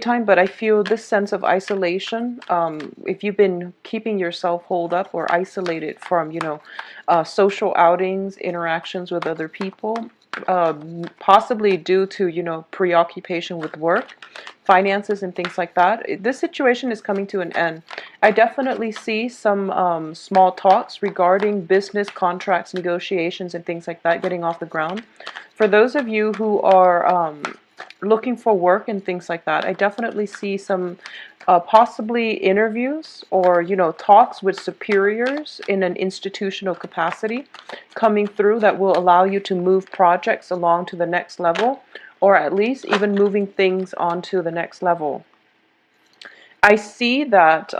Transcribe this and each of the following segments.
time, but I feel this sense of isolation. If you've been keeping yourself holed up or isolated from, social outings, interactions with other people, possibly due to, preoccupation with work, finances, and things like that, this situation is coming to an end. I definitely see some small talks regarding business contracts, negotiations, and things like that getting off the ground. For those of you who are looking for work and things like that, I definitely see some possibly interviews or, talks with superiors in an institutional capacity coming through that will allow you to move projects along to the next level, or at least even moving things onto the next level. I see that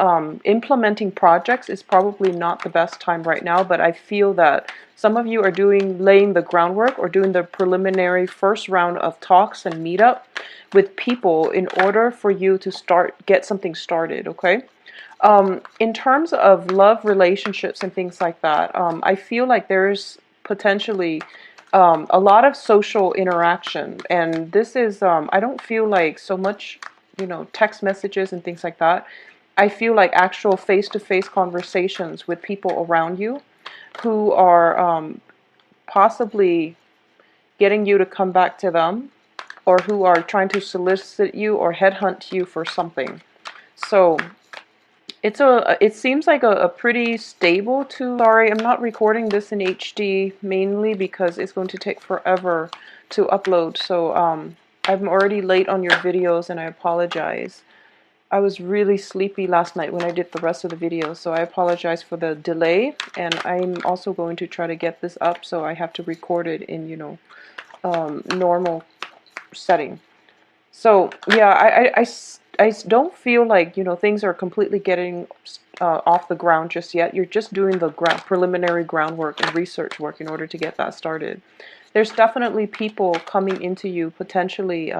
implementing projects is probably not the best time right now, but I feel that some of you are laying the groundwork or doing the preliminary first round of talks and meetup with people in order for you to get something started, okay? In terms of love relationships and things like that, I feel like there's potentially a lot of social interaction, and this is, I don't feel like so much, text messages and things like that. I feel like actual face-to-face conversations with people around you who are possibly getting you to come back to them, or who are trying to solicit you or headhunt you for something. So it seems like a pretty stable to, sorry, I'm not recording this in HD mainly because it's going to take forever to upload. So I'm already late on your videos and I apologize. I was really sleepy last night when I did the rest of the video, so I apologize for the delay, and I'm also going to try to get this up, so I have to record it in, normal setting. So yeah, I don't feel like, things are completely getting off the ground just yet. You're just doing the preliminary groundwork and research work in order to get that started. There's definitely people coming into you potentially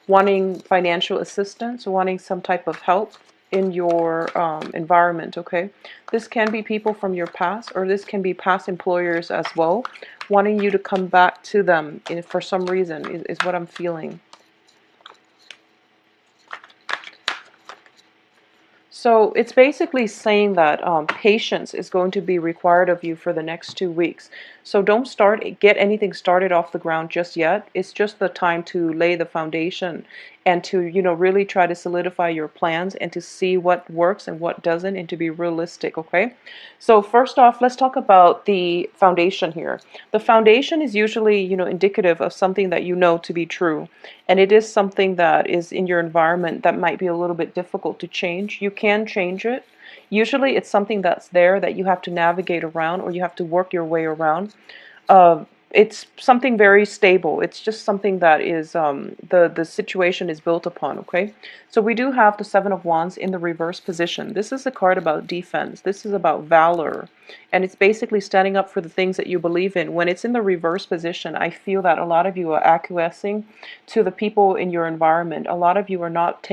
wanting financial assistance, wanting some type of help in your environment, okay? This can be people from your past, or this can be past employers as well, wanting you to come back to them for some reason, is what I'm feeling. So it's basically saying that patience is going to be required of you for the next 2 weeks. So don't get anything started off the ground just yet. It's just the time to lay the foundation and to, really try to solidify your plans and to see what works and what doesn't, and to be realistic, okay? So first off, let's talk about the foundation here. The foundation is usually, indicative of something that you know to be true. And it is something that is in your environment that might be a little bit difficult to change. You can change it. Usually it's something that's there that you have to navigate around, or you have to work your way around. It's something very stable. It's just something that is, the situation is built upon, okay? So we do have the Seven of Wands in the reverse position. This is a card about defense. This is about valor. And it's basically standing up for the things that you believe in. When it's in the reverse position, I feel that a lot of you are acquiescing to the people in your environment. A lot of you are not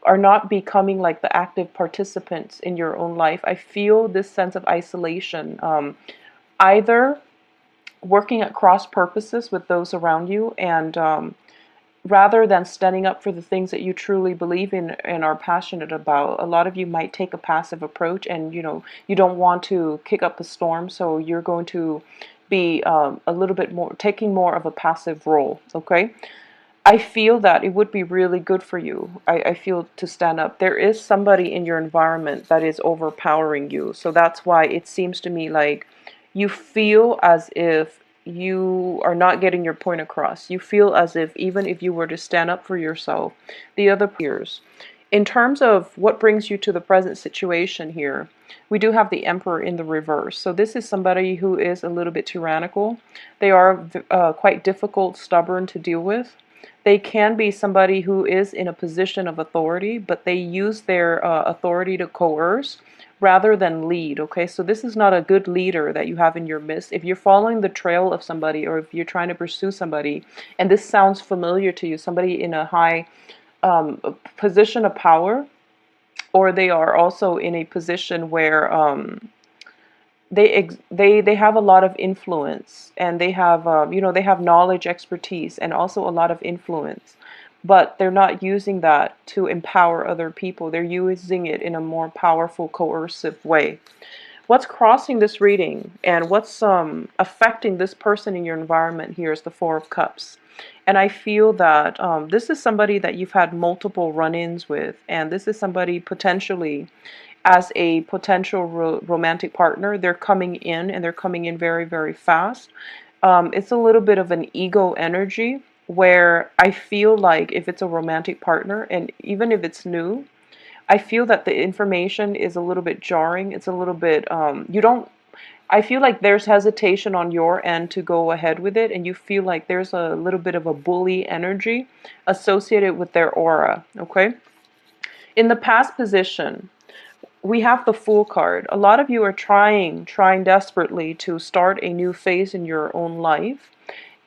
are not becoming like the active participants in your own life. I feel this sense of isolation. Either working at cross purposes with those around you, and rather than standing up for the things that you truly believe in and are passionate about, a lot of you might take a passive approach, and you don't want to kick up the storm, so you're going to be a little bit more taking more of a passive role, okay? I feel that it would be really good for you. I feel to stand up. There is somebody in your environment that is overpowering you. So that's why it seems to me like you feel as if you are not getting your point across. You feel as if even if you were to stand up for yourself, the other peers. In terms of what brings you to the present situation here, we do have the Emperor in the reverse. So this is somebody who is a little bit tyrannical. They are quite difficult, stubborn to deal with. They can be somebody who is in a position of authority, but they use their authority to coerce rather than lead, okay? So this is not a good leader that you have in your midst. If you're following the trail of somebody, or if you're trying to pursue somebody, and this sounds familiar to you, somebody in a high position of power, or they are also in a position where they have a lot of influence, and they have they have knowledge, expertise, and also a lot of influence. but they're not using that to empower other people. They're using it in a more powerful, coercive way. What's crossing this reading and what's affecting this person in your environment here is the Four of Cups. And I feel that this is somebody that you've had multiple run-ins with, and this is somebody potentially as a potential romantic partner. They're coming in, and they're coming in very, very fast. It's a little bit of an ego energy where I feel like if it's a romantic partner, and even if it's new, I feel that the information is a little bit jarring. It's a little bit, you don't, I feel like there's hesitation on your end to go ahead with it, and you feel like there's a little bit of a bully energy associated with their aura, okay? In the past position, we have the Fool card. A lot of you are trying desperately to start a new phase in your own life.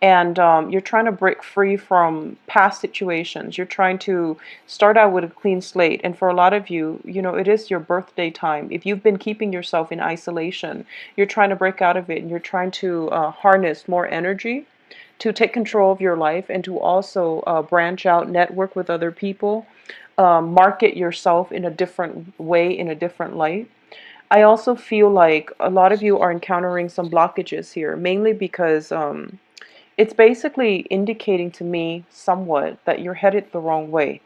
And you're trying to break free from past situations. You're trying to start out with a clean slate. And for a lot of you, you know, it is your birthday time. If you've been keeping yourself in isolation, you're trying to break out of it, and you're trying to harness more energy to take control of your life, and to also branch out, network with other people, market yourself in a different way, in a different light. I also feel like a lot of you are encountering some blockages here, mainly because it's basically indicating to me somewhat that you're headed the wrong way.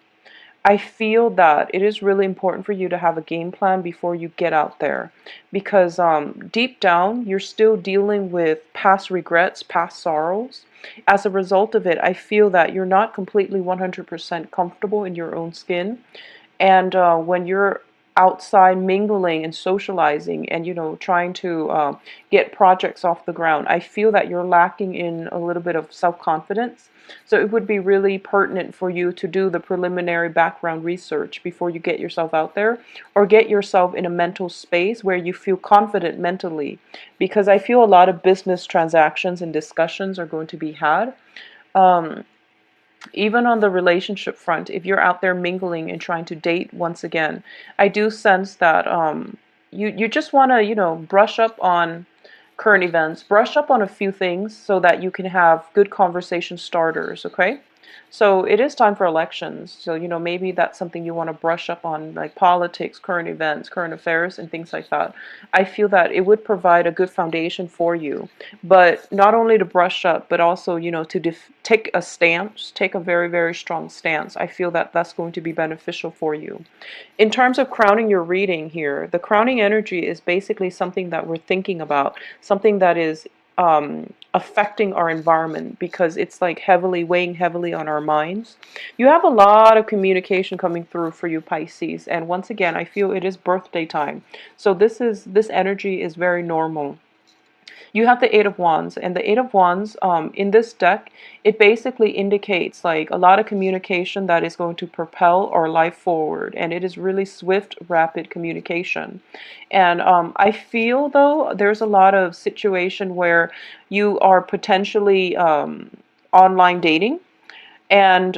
I feel that it is really important for you to have a game plan before you get out there, because deep down you're still dealing with past regrets, past sorrows. As a result of it, I feel that you're not completely 100% comfortable in your own skin. And when you're outside mingling and socializing, and trying to get projects off the ground, I feel that you're lacking in a little bit of self-confidence. So it would be really pertinent for you to do the preliminary background research before you get yourself out there, or get yourself in a mental space where you feel confident mentally, because I feel a lot of business transactions and discussions are going to be had. um, Even on the relationship front, if you're out there mingling and trying to date once again, I do sense that you just want to, brush up on current events, brush up on a few things so that you can have good conversation starters, okay? So it is time for elections. So, maybe that's something you want to brush up on, like politics, current events, current affairs, and things like that. I feel that it would provide a good foundation for you, but not only to brush up, but also, to take a stance, take a very, very strong stance. I feel that that's going to be beneficial for you. In terms of crowning your reading here, the crowning energy is basically something that we're thinking about, something that is affecting our environment, because it's like weighing heavily on our minds. You have a lot of communication coming through for you, Pisces, and once again, I feel it is birthday time. So this energy is very normal. You have the Eight of Wands, and the Eight of Wands in this deck, it basically indicates like a lot of communication that is going to propel our life forward, and it is really swift, rapid communication. And I feel though there's a lot of situation where you are potentially online dating, and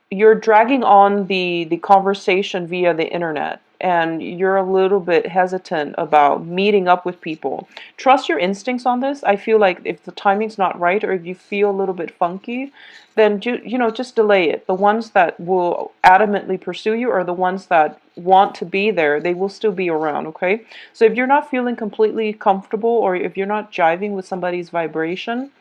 you're dragging on the conversation via the internet, and you're a little bit hesitant about meeting up with people. Trust your instincts on this. I feel like if the timing's not right, or if you feel a little bit funky, then just delay it. The ones that will adamantly pursue you are the ones that want to be there. They will still be around, okay? So if you're not feeling completely comfortable, or if you're not jiving with somebody's vibration,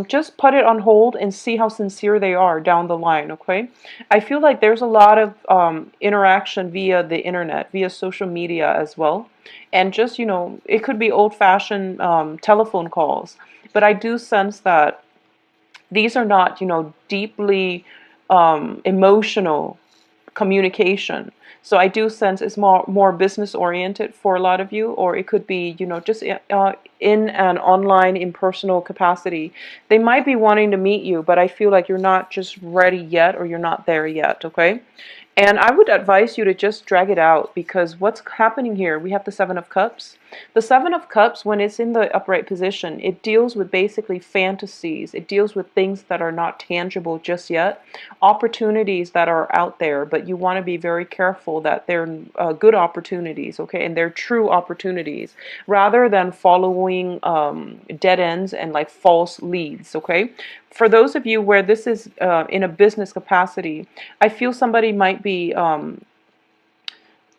just put it on hold and see how sincere they are down the line, okay? I feel like there's a lot of interaction via the internet, via social media as well. And just, it could be old-fashioned telephone calls. But I do sense that these are not, deeply emotional communication. So I do sense it's more business oriented for a lot of you, or it could be, just in an online, impersonal capacity. They might be wanting to meet you, but I feel like you're not just ready yet, or you're not there yet, okay? And I would advise you to just drag it out, because what's happening here, we have the Seven of Cups. The Seven of Cups, when it's in the upright position, it deals with basically fantasies. It deals with things that are not tangible just yet, opportunities that are out there, but you want to be very careful that they're good opportunities, okay, and they're true opportunities, rather than following dead ends and like false leads, okay? For those of you where this is in a business capacity, I feel somebody might be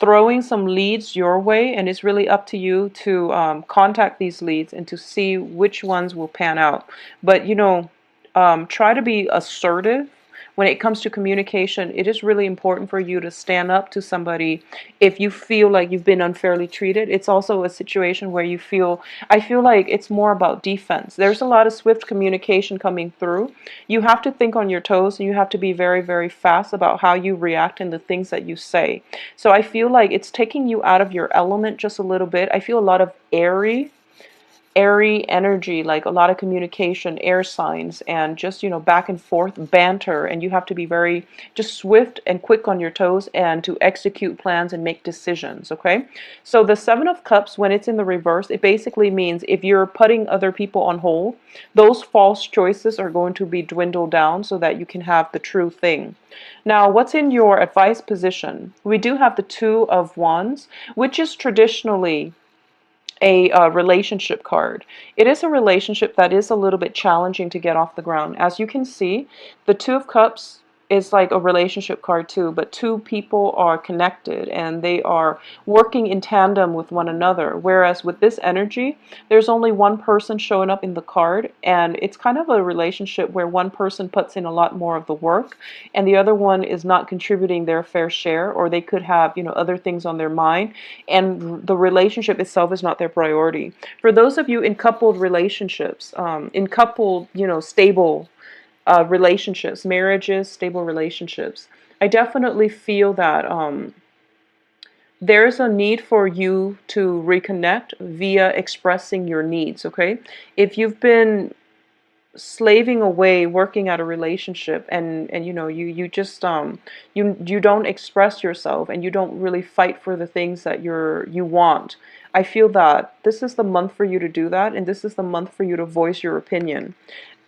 throwing some leads your way, and it's really up to you to contact these leads and to see which ones will pan out. But try to be assertive when it comes to communication. It is really important for you to stand up to somebody if you feel like you've been unfairly treated. It's also a situation where I feel like it's more about defense. There's a lot of swift communication coming through. You have to think on your toes, and you have to be very, very fast about how you react and the things that you say. So I feel like it's taking you out of your element just a little bit. I feel a lot of airy energy, like a lot of communication, air signs, and just back and forth banter, and you have to be very just swift and quick on your toes and to execute plans and make decisions, okay? So the Seven of Cups, when it's in the reverse, it basically means if you're putting other people on hold, those false choices are going to be dwindled down so that you can have the true thing. Now, what's in your advice position? We do have the Two of Wands, which is traditionally a relationship card. It is a relationship that is a little bit challenging to get off the ground. As you can see, the Two of Cups is like a relationship card too, but two people are connected and they are working in tandem with one another. Whereas with this energy, there's only one person showing up in the card, and it's kind of a relationship where one person puts in a lot more of the work and the other one is not contributing their fair share, or they could have, other things on their mind, and the relationship itself is not their priority. For those of you in coupled relationships, in coupled, stable relationships, marriages, stable relationships, I definitely feel that there's a need for you to reconnect via expressing your needs, okay? If you've been slaving away working at a relationship, and you just you don't express yourself and you don't really fight for the things that you want, I feel that this is the month for you to do that, and this is the month for you to voice your opinion.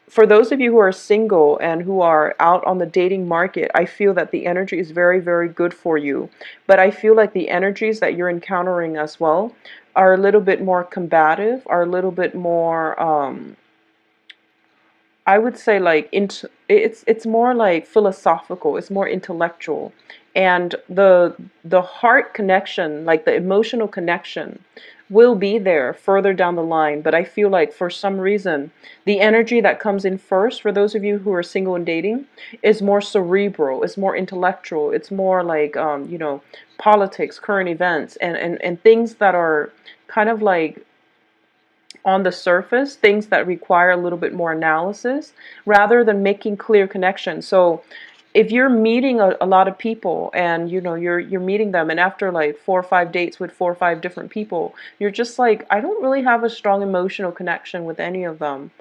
For those of you who are single and who are out on the dating market, I feel that the energy is very, very good for you. But I feel like the energies that you're encountering as well are a little bit more combative, are a little bit more I would say like it's more like philosophical, it's more intellectual. And the heart connection, like the emotional connection, will be there further down the line. But I feel like for some reason the energy that comes in first, for those of you who are single and dating, is more cerebral, it's more intellectual, it's more like politics, current events, and things that are kind of like on the surface, things that require a little bit more analysis rather than making clear connections. So if you're meeting a lot of people, and you're meeting them, and after like 4 or 5 dates with 4 or 5 different people, you're just like, I don't really have a strong emotional connection with any of them.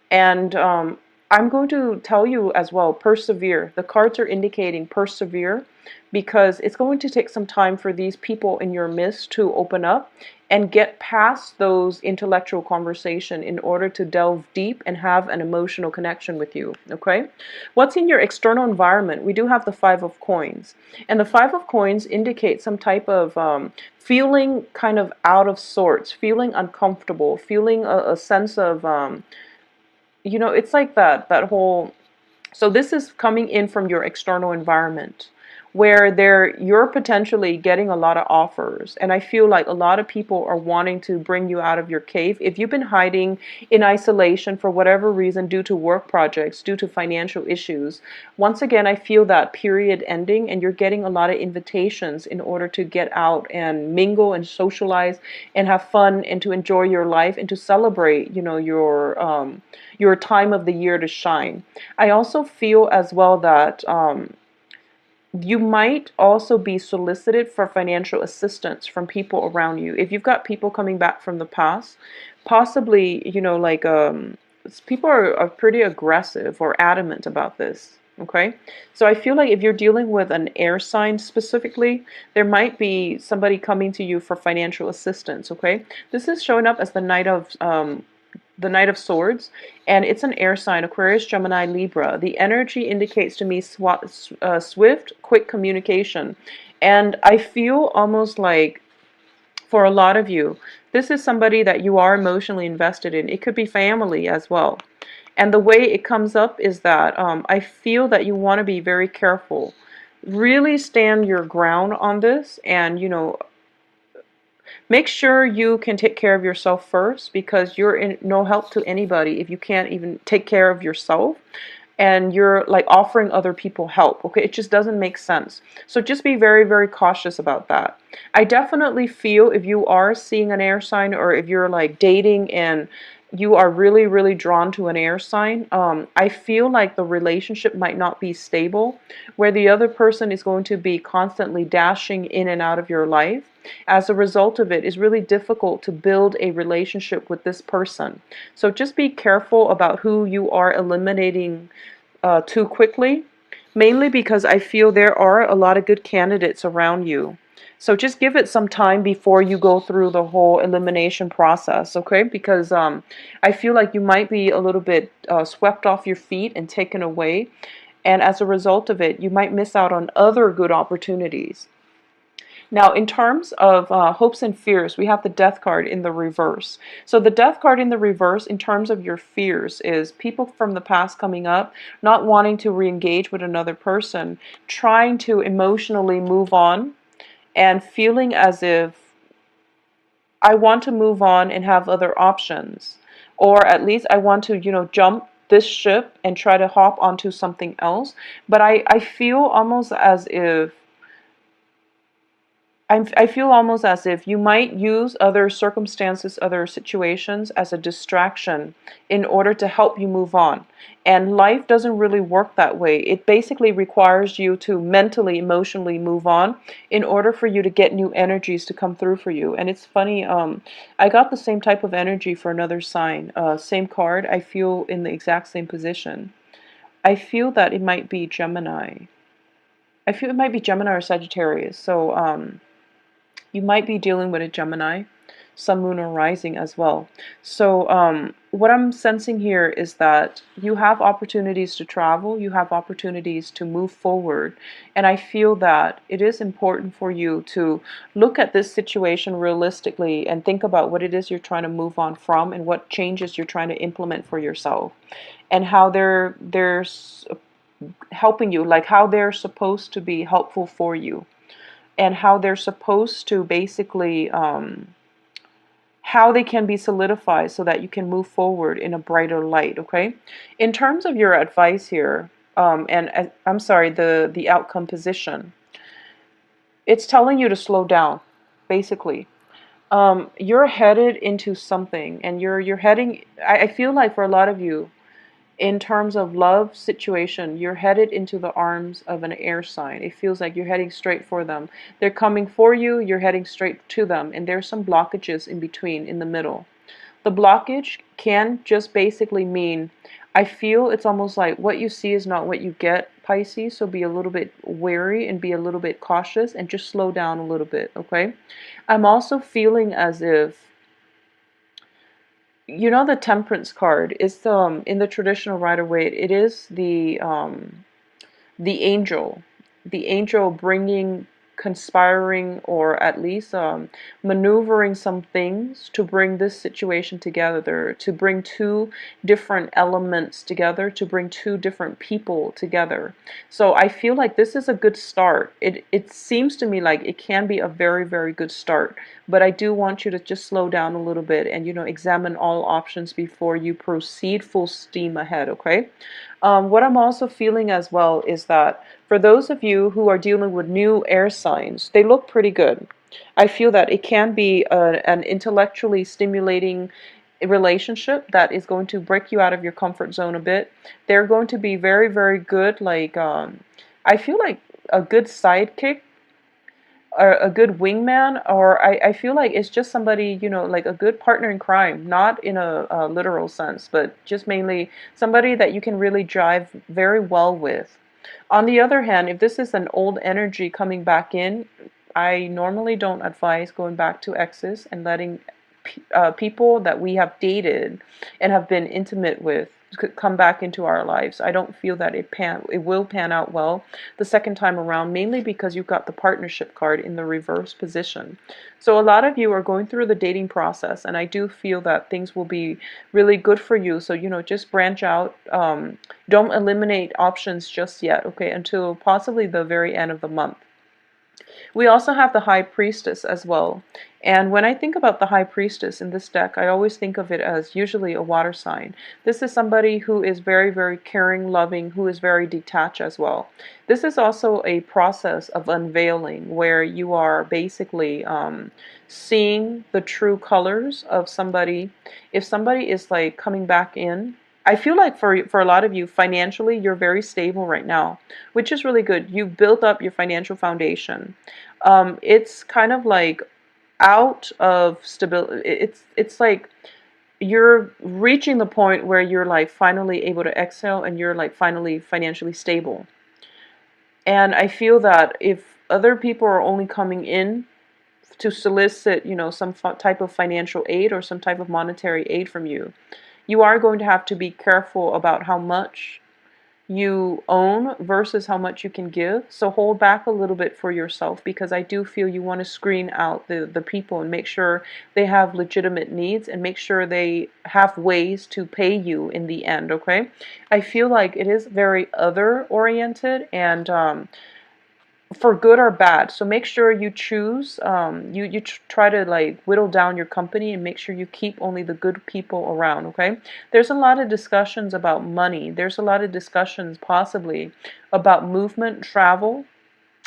And I'm going to tell you as well, persevere. The cards are indicating persevere, because it's going to take some time for these people in your midst to open up and get past those intellectual conversation in order to delve deep and have an emotional connection with you, okay? What's in your external environment? We do have the Five of Coins. And the Five of Coins indicates some type of feeling kind of out of sorts, feeling uncomfortable, feeling a sense of it's like that whole. So this is coming in from your external environment, where you're potentially getting a lot of offers, and I feel like a lot of people are wanting to bring you out of your cave. If you've been hiding in isolation for whatever reason, due to work projects, due to financial issues, once again I feel that period ending, and you're getting a lot of invitations in order to get out and mingle and socialize and have fun and to enjoy your life and to celebrate your time of the year to shine. I also feel as well that you might also be solicited for financial assistance from people around you. If you've got people coming back from the past, possibly, like people are pretty aggressive or adamant about this. Okay, so I feel like if you're dealing with an air sign specifically, there might be somebody coming to you for financial assistance. Okay, this is showing up as the Knight of Swords, and it's an air sign: Aquarius, Gemini, Libra. The energy indicates to me swift, quick communication, and I feel almost like for a lot of you, this is somebody that you are emotionally invested in. It could be family as well. And the way it comes up is that I feel that you want to be very careful. Really stand your ground on this, and, make sure you can take care of yourself first, because you're no help to anybody if you can't even take care of yourself, and you're like offering other people help. Okay, it just doesn't make sense. So just be very, very cautious about that. I definitely feel if you are seeing an air sign, or if you're like dating and you are really, really drawn to an air sign, I feel like the relationship might not be stable, where the other person is going to be constantly dashing in and out of your life. As a result of it, it's really difficult to build a relationship with this person. So just be careful about who you are eliminating too quickly, mainly because I feel there are a lot of good candidates around you. So just give it some time before you go through the whole elimination process, okay? Because I feel like you might be a little bit swept off your feet and taken away. And as a result of it, you might miss out on other good opportunities. Now, in terms of hopes and fears, we have the Death card in the reverse. So the Death card in the reverse, in terms of your fears, is people from the past coming up, not wanting to re-engage with another person, trying to emotionally move on, and feeling as if I want to move on and have other options. Or at least I want to, jump this ship and try to hop onto something else. But I feel almost as if I feel almost as if you might use other circumstances, other situations as a distraction in order to help you move on. And life doesn't really work that way. It basically requires you to mentally, emotionally move on in order for you to get new energies to come through for you. And it's funny, I got the same type of energy for another sign. Same card, I feel in the exact same position. I feel that it might be Gemini. I feel it might be Gemini or Sagittarius. So, you might be dealing with a Gemini, Sun, Moon, or Rising as well. So what I'm sensing here is that you have opportunities to travel, you have opportunities to move forward, and I feel that it is important for you to look at this situation realistically and think about what it is you're trying to move on from, and what changes you're trying to implement for yourself, and how they're helping you, like how they're supposed to be helpful for you, and how they're supposed to basically, how they can be solidified so that you can move forward in a brighter light, okay? In terms of your advice here, I'm sorry, the outcome position, it's telling you to slow down, basically. You're headed into something, and you're heading, I feel like for a lot of you, in terms of love situation, you're headed into the arms of an air sign. It feels like you're heading straight for them. They're coming for you, you're heading straight to them, and there's some blockages in between, in the middle. The blockage can just basically mean, I feel it's almost like what you see is not what you get, Pisces, so be a little bit wary and be a little bit cautious and just slow down a little bit, okay? I'm also feeling as if, the Temperance card is in the traditional Rider-Waite. It is the angel, bringing, conspiring, or at least maneuvering some things to bring this situation together, to bring two different elements together, to bring two different people together. So I feel like this is a good start. It seems to me like it can be a very, very good start, but I do want you to just slow down a little bit and, examine all options before you proceed full steam ahead, okay? What I'm also feeling as well is that for those of you who are dealing with new air signs, they look pretty good. I feel that it can be an intellectually stimulating relationship that is going to break you out of your comfort zone a bit. They're going to be very, very good, like, I feel like a good sidekick, or a good wingman, or I feel like it's just somebody, like a good partner in crime, not in a literal sense, but just mainly somebody that you can really jive very well with. On the other hand, if this is an old energy coming back in, I normally don't advise going back to exes and letting people that we have dated and have been intimate with come back into our lives. I don't feel that it will pan out well the second time around, mainly because you've got the partnership card in the reverse position. So a lot of you are going through the dating process, and I do feel that things will be really good for you. So, just branch out. Don't eliminate options just yet, okay, until possibly the very end of the month. We also have the High Priestess as well. And when I think about the High Priestess in this deck, I always think of it as usually a water sign. This is somebody who is very, very caring, loving, who is very detached as well. This is also a process of unveiling where you are basically seeing the true colors of somebody. If somebody is like coming back in, I feel like for a lot of you, financially, you're very stable right now, which is really good. You've built up your financial foundation. It's kind of like out of stability. It's like you're reaching the point where you're like finally able to exhale and you're like finally financially stable. And I feel that if other people are only coming in to solicit, some type of financial aid or some type of monetary aid from you, you are going to have to be careful about how much you own versus how much you can give. So hold back a little bit for yourself, because I do feel you want to screen out the people and make sure they have legitimate needs and make sure they have ways to pay you in the end, okay? I feel like it is very other oriented and for good or bad. So make sure you choose, you try to like whittle down your company and make sure you keep only the good people around, okay? There's a lot of discussions about money. There's a lot of discussions possibly about movement, travel,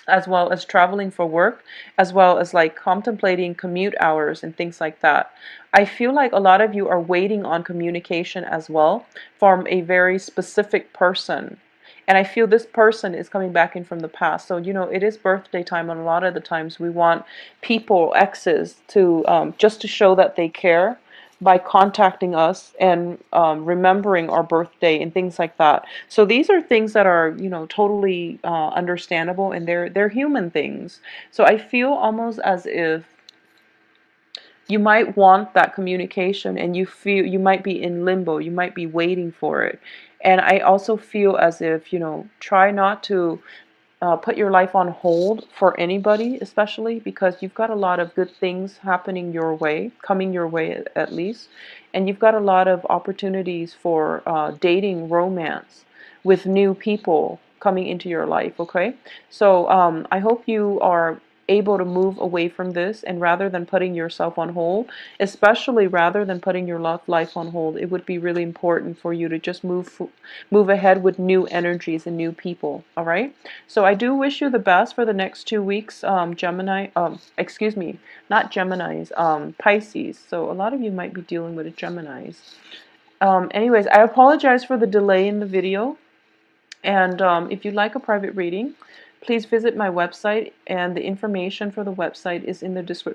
as well as traveling for work, as well as like contemplating commute hours and things like that. I feel like a lot of you are waiting on communication as well from a very specific person. And I feel this person is coming back in from the past. So, it is birthday time, and a lot of the times we want people, exes, to just to show that they care by contacting us and remembering our birthday and things like that. So these are things that are, totally understandable, and they're human things. So I feel almost as if you might want that communication and you feel you might be in limbo, you might be waiting for it. And I also feel as if, try not to put your life on hold for anybody, especially because you've got a lot of good things happening your way, coming your way at least. And you've got a lot of opportunities for dating, romance with new people coming into your life, okay? So I hope you are able to move away from this, and rather than putting yourself on hold, especially rather than putting your love life on hold, it would be really important for you to just move ahead with new energies and new people. All right, so I do wish you the best for the next 2 weeks, Gemini, excuse me, not Geminis, Pisces. So a lot of you might be dealing with a Geminis. Anyways, I apologize for the delay in the video. And if you'd like a private reading, please visit my website, and the information for the website is in the description.